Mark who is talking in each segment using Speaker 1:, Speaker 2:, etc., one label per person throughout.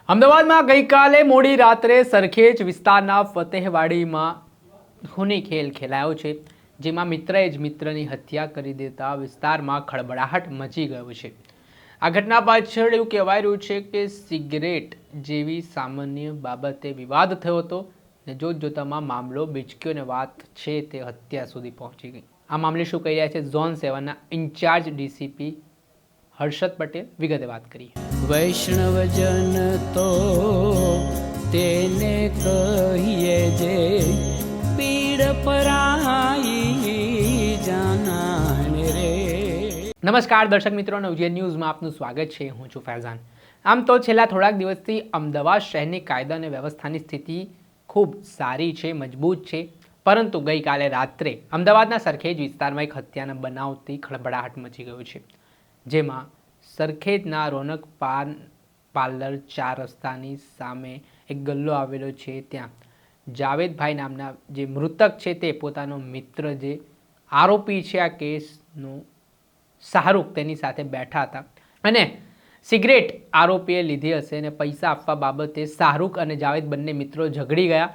Speaker 1: અમદાવાદમાં ગઈકાલે મોડી રાત્રે સરખેજ વિસ્તારના ફતેહવાડીમાં ખૂની ખેલ ખેલાયો છે, જેમાં મિત્રએ જ મિત્રની હત્યા કરી દેતા વિસ્તારમાં ખળબળાહટ મચી ગયો છે। આ ઘટના પાછળ એવું કહેવાય રહ્યું છે કે સિગરેટ જેવી સામાન્ય બાબતે વિવાદ થયો હતો અને જોતજોતામાં મામલો બીચક્યો અને વાત છે તે હત્યા સુધી પહોંચી ગઈ। આ મામલે શું કહી રહ્યા છે ઝોન 7ના ઇન્ચાર્જ ડીસીપી હર્ષદ પટેલ, વિગતે વાત કરીએ।
Speaker 2: વૈષ્ણવજન તો તેને કહીએ જે પીડ પરાઈ જાનાને રે।
Speaker 1: નમસ્કાર દર્શક મિત્રો, નવજીવન ન્યૂઝમાં આપનું સ્વાગત છે। હું છું ફૈઝાન। આમ તો છેલ્લા થોડાક દિવસથી અમદાવાદ શહેરની કાયદા અને વ્યવસ્થાની સ્થિતિ ખૂબ સારી છે, મજબૂત છે, પરંતુ ગઈકાલે રાત્રે અમદાવાદના સરખેજ વિસ્તારમાં એક હત્યાના બનાવથી ખળભળાહટ મચી ગયો છે, જેમાં સરખેજના રોનક પાન પાર્લર 4 રસ્તાની સામે એક ગલ્લો આવેલો છે, ત્યાં જાવેદભાઈ નામના જે મૃતક છે તે પોતાનો મિત્ર જે આરોપી છે આ કેસનો શાહરૂખ તેની સાથે બેઠા હતા અને સિગરેટ આરોપીએ લીધી હશે અને પૈસા આપવા બાબતે શાહરૂખ અને જાવેદ બંને મિત્રો ઝઘડી ગયા,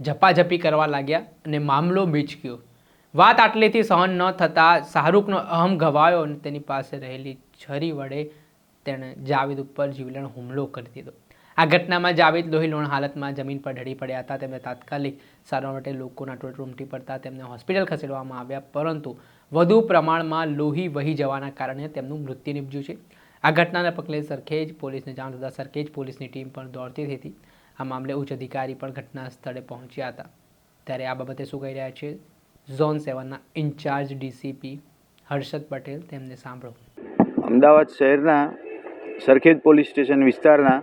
Speaker 1: ઝપાઝપી કરવા લાગ્યા અને મામલો બીચક્યો। વાત આટલેથી સહન ન થતાં શાહરૂખનો અહમ ગવાયો અને તેની પાસે રહેલી છરી વડે તેણે જાવેદ ઉપર જીવલેણ હુમલો કરી દીધો। આ ઘટનામાં જાવેદ લોહીલોણ હાલતમાં જમીન પર ઢળી પડ્યા હતા। તેમને તાત્કાલિક સારવાર માટે લોકોના ટોળે ઉમટી પડતા તેમને હોસ્પિટલ ખસેડવામાં આવ્યા, પરંતુ વધુ પ્રમાણમાં લોહી વહી જવાના કારણે તેમનું મૃત્યુ નિપજ્યું છે। આ ઘટનાના પગલે સરખેજ પોલીસને જાણ થતાં સરખેજ પોલીસની ટીમ પણ દોડતી થઈ હતી। આ મામલે ઉચ્ચ અધિકારી પણ ઘટના સ્થળે પહોંચ્યા હતા। ત્યારે આ બાબતે શું કહી રહ્યા છે ઝોન 7ના ઇન્ચાર્જ ડીસીપી હર્ષદ પટેલ, તેમને સાંભળો।
Speaker 3: અમદાવાદ શહેરના સરખેજ પોલીસ સ્ટેશન વિસ્તારના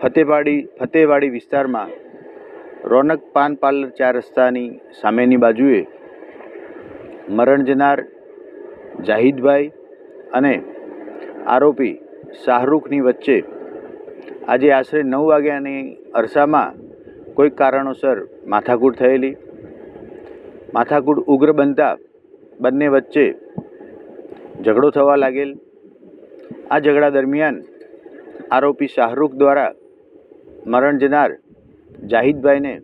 Speaker 3: ફતેહવાડી વિસ્તારમાં રોનક પાન પાર્લર 4 રસ્તાની સામેની બાજુએ મરણ જનાર જાહિદભાઈ અને આરોપી શાહરૂખની વચ્ચે આજે આશરે 9 વાગ્યાની અરસામાં કોઈક કારણોસર માથાકૂટ થયેલી। માથાકૂટ ઉગ્ર બનતા બંને વચ્ચે ઝઘડો થવા લાગેલ। આ ઝઘડા દરમિયાન આરોપી શાહરૂખ દ્વારા મરણ જનાર જાહિદભાઈને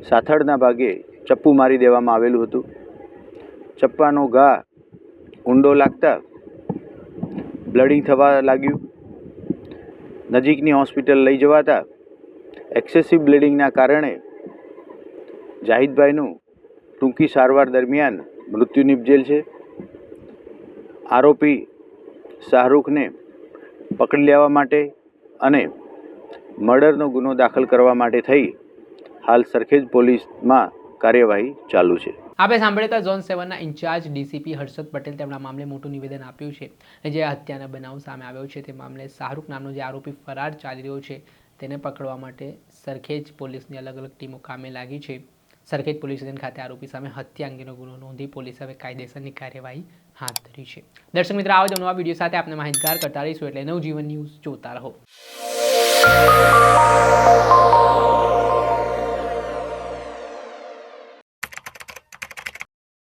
Speaker 3: સાથળના ભાગે ચપ્પુ મારી દેવામાં આવેલું હતું। ચપ્પાનો ઘા ઊંડો લાગતા બ્લીડિંગ થવા લાગ્યું। નજીકની હોસ્પિટલ લઈ જવાતા એક્સેસિવ બ્લીડિંગના કારણે જાહિદભાઈનું ટૂંકી સારવાર દરમિયાન મૃત્યુ નિપજેલ છે। આરોપી શાહરૂખને પકડી લેવા માટે અને મર્ડરનો ગુનો દાખલ કરવા માટે થઈ હાલ સરખેજ પોલીસમાં કાર્યવાહી ચાલુ છે।
Speaker 1: આપણે સાંભળ્યા ઝોન 7ના ઇન્ચાર્જ ડીસીપી હર્ષદ પટેલ તેમના મામલે મોટું નિવેદન આપ્યું છે અને જે હત્યાના બનાવ સામે આવ્યો છે તે મામલે શાહરૂખ નામનો જે આરોપી ફરાર ચાલી રહ્યો છે તેને પકડવા માટે સરખેજ પોલીસની અલગ અલગ ટીમો કામે લાગી છે। સરખેજ પોલીસ સ્ટેશન ખાતે આરોપી સામે હત્યા અંગેનો ગુનો નોંધી પોલીસે હવે કાયદેસરની કાર્યવાહી હાથ ધરી છે। દર્શક મિત્રો, આવા જ નવા વિડીયો સાથે આપણે માહિતગાર કરતા રહીશું, એટલે નવજીવન ન્યૂઝ જોતા રહો।